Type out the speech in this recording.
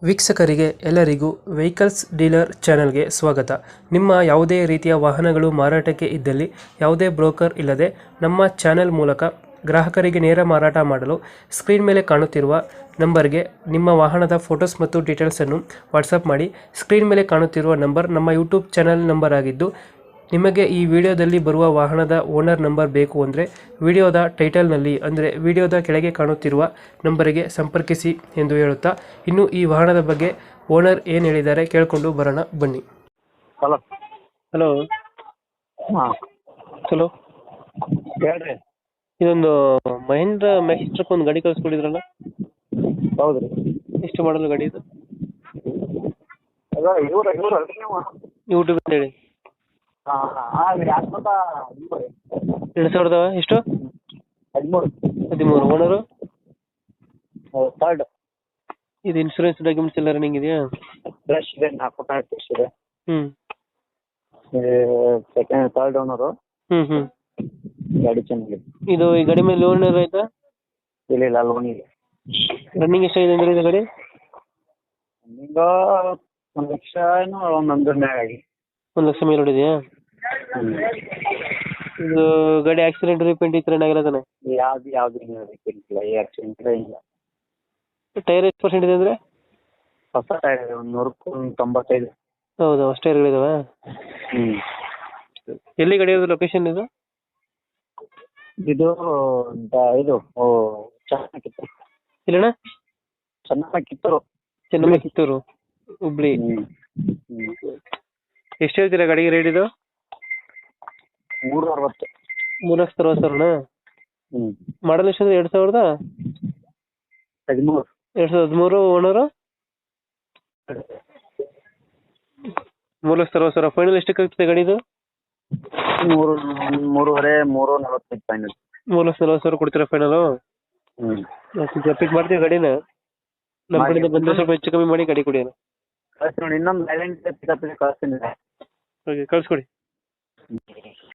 ವೀಕ್ಷಕರಿಗೆ ಎಲ್ಲರಿಗೂ vehicles dealer ಚಾನೆಲ್ಗೆ ಸ್ವಾಗತ. ನಿಮ್ಮ ಯಾವುದೇ ರೀತಿಯ ವಾಹನಗಳು ಮಾರಾಟಕ್ಕೆ ಇದ್ದಲ್ಲಿ ಯಾವುದೇ ಬ್ರೋಕರ್ ಇಲ್ಲದೆ ನಮ್ಮ ಚಾನೆಲ್ ಮೂಲಕ ಗ್ರಾಹಕರಿಗೆ ನೇರ ಮಾರಾಟ ಮಾಡಲು ಸ್ಕ್ರೀನ್ ಮೇಲೆ ಕಾಣುತ್ತಿರುವ ನಂಬರ್ಗೆ ನಿಮ್ಮ ವಾಹನದ ಫೋಟೋಸ್ ಮತ್ತು ಡೀಟೇಲ್ಸನ್ನು ವಾಟ್ಸಪ್ ಮಾಡಿ. ಸ್ಕ್ರೀನ್ ಮೇಲೆ ಕಾಣುತ್ತಿರುವ ನಂಬರ್ ನಮ್ಮ ಯೂಟ್ಯೂಬ್ ಚಾನೆಲ್ ನಂಬರ್ ಆಗಿದ್ದು, ನಿಮಗೆ ಈ ವಿಡಿಯೋದಲ್ಲಿ ಬರುವ ವಾಹನದ ಓನರ್ ನಂಬರ್ ಬೇಕು ಅಂದರೆ ವಿಡಿಯೋದ ಟೈಟಲ್ನಲ್ಲಿ ಅಂದರೆ ವಿಡಿಯೋದ ಕೆಳಗೆ ಕಾಣುತ್ತಿರುವ ನಂಬರಿಗೆ ಸಂಪರ್ಕಿಸಿ ಎಂದು ಹೇಳುತ್ತಾ, ಇನ್ನು ಈ ವಾಹನದ ಬಗ್ಗೆ ಓನರ್ ಏನು ಹೇಳಿದ್ದಾರೆ ಕೇಳಿಕೊಂಡು ಬರೋಣ ಬನ್ನಿ. ಹಲೋ. ಹಲೋ. ಹಾಂ ಹಲೋ. ಹೇಳ್ರಿ. ಇದೊಂದು ಮಹೇಂದ್ರ ಮ್ಯಾಕ್ಸ್ ಒಂದು ಗಾಡಿ ಕಳಿಸ್ಕೊಡಿದ್ರಲ್ಲ, ಹೌದು ರೀ. ಎಷ್ಟು ಮಾಡಲು ಗಾಡಿ ಇದು? ಅದ ಇವ್ರು ಅಲ್ರಿ ನೀವು? ಯೂಟ್ಯೂಬ್ ಅಂತ ಹೇಳಿ. ಹಾಂ ಹಾಂ ರೀ. 2000 ಎಷ್ಟು? 13 ಓನರು? ಥರ್ಡ್. ಇದು ಇನ್ಶೂರೆನ್ಸ್ ಡಾಕ್ಯುಮೆಂಟ್ಸ್ ಎಲ್ಲ ರನ್ನಿಂಗ್ ಇದೆಯಾ? ಫ್ರೆಶ್ ಇದೆ, 4 ಟೈರ್ ಫ್ರೆಶ್ ಇದೆ. Second third owner. ಗಾಡಿ ಚೆನ್ನಾಗಿದೆ. ಇದು ಈ ಗಾಡಿ ಮೇಲೆ ಲೋನ್ ಏನಾರು ಆಯ್ತಾ? ಇಲ್ಲ ಲೋನ್ ಇದೆ. ರನ್ನಿಂಗ್ ಎಷ್ಟಾಗಿದೆ ಅಂದ್ರೆ ಇದು ಗಾಡಿ? ಈಗ 1 ಲಕ್ಷ ಏನೋ ಒಂದೊಂದ್ರ ಮ್ಯಾಗ ಆಗಿ. 1 ಲಕ್ಷ ಮೇಲೆ ಹೊಡಿದೆಯಾ? ಇದು ಗಾಡಿ ಆಕ್ಸಿಡೆಂಟ್ ರಿಪೇಂಟ್ ಈ ಥರ ಏನಾಗಿರೋದಾನೆ? ಯಾವ್ದು ಇಲ್ಲ, ಆಕ್ಸಿಡೆಂಟ್ ಇಲ್ಲ. ಟೈರ್ ಎಷ್ಟು ಪರ್ಸೆಂಟ್ ಇದೆ ಅಂದರೆ? ಹೊಸ ಟೈರ್ ಇದೆ, 195. ಹೌದು, ಅಷ್ಟು ಟೈರ್ಗಳಿದಾವೆ. ಎಲ್ಲಿ ಗಾಡಿ ಇರೋದು? ಲೊಕೇಶನ್ ಇದು ಇದು ಚೆನ್ನಾಗಿತ್ತು. ಇಲ್ಲಣ್ಣ? ಚೆನ್ನಾಗಿತ್ತು. ಚೆನ್ನಮ್ಮ ಕಿತ್ತೂರು, ಹುಬ್ಳಿ. ಎಷ್ಟು ಹೇಳ್ತೀರಾ ಗಾಡಿಗೆ ರೇಟ್ ಇದು? 360. 3,60,000. ಮಾಡಲ್ ಎಷ್ಟು ಅಂದ್ರೆ 13. 2013 ಓನರು. 3,60,000. ಫೈನಲ್ ಎಷ್ಟಕ್ಕೆ ಆಗ್ತದೆ ಗಾಡಿದು? 3.45 ಫೈನಲ್. 3,40,000 ಕೊಡ್ತೀರಾ ಫೈನಲ್? ಪಿಕ್ ಮಾಡ್ತೀವಿ ಗಾಡಿನ. ನಮ್ಮ ಕಡೆಯಿಂದ ಬಂದರೆ ಸ್ವಲ್ಪ ಹೆಚ್ಚು ಕಮ್ಮಿ ಮಾಡಿ ಗಾಡಿ ಕೊಡಿ. ಕಳಿಸಿ ನೋಡಿ, ಇನ್ನೊಂದು ಐಡೆಂಟಿ ಪಿಕಪ್ ಕಳಿಸ್ತೀನಿ. ಓಕೆ, ಕಳಿಸ್ಕೊಡಿ.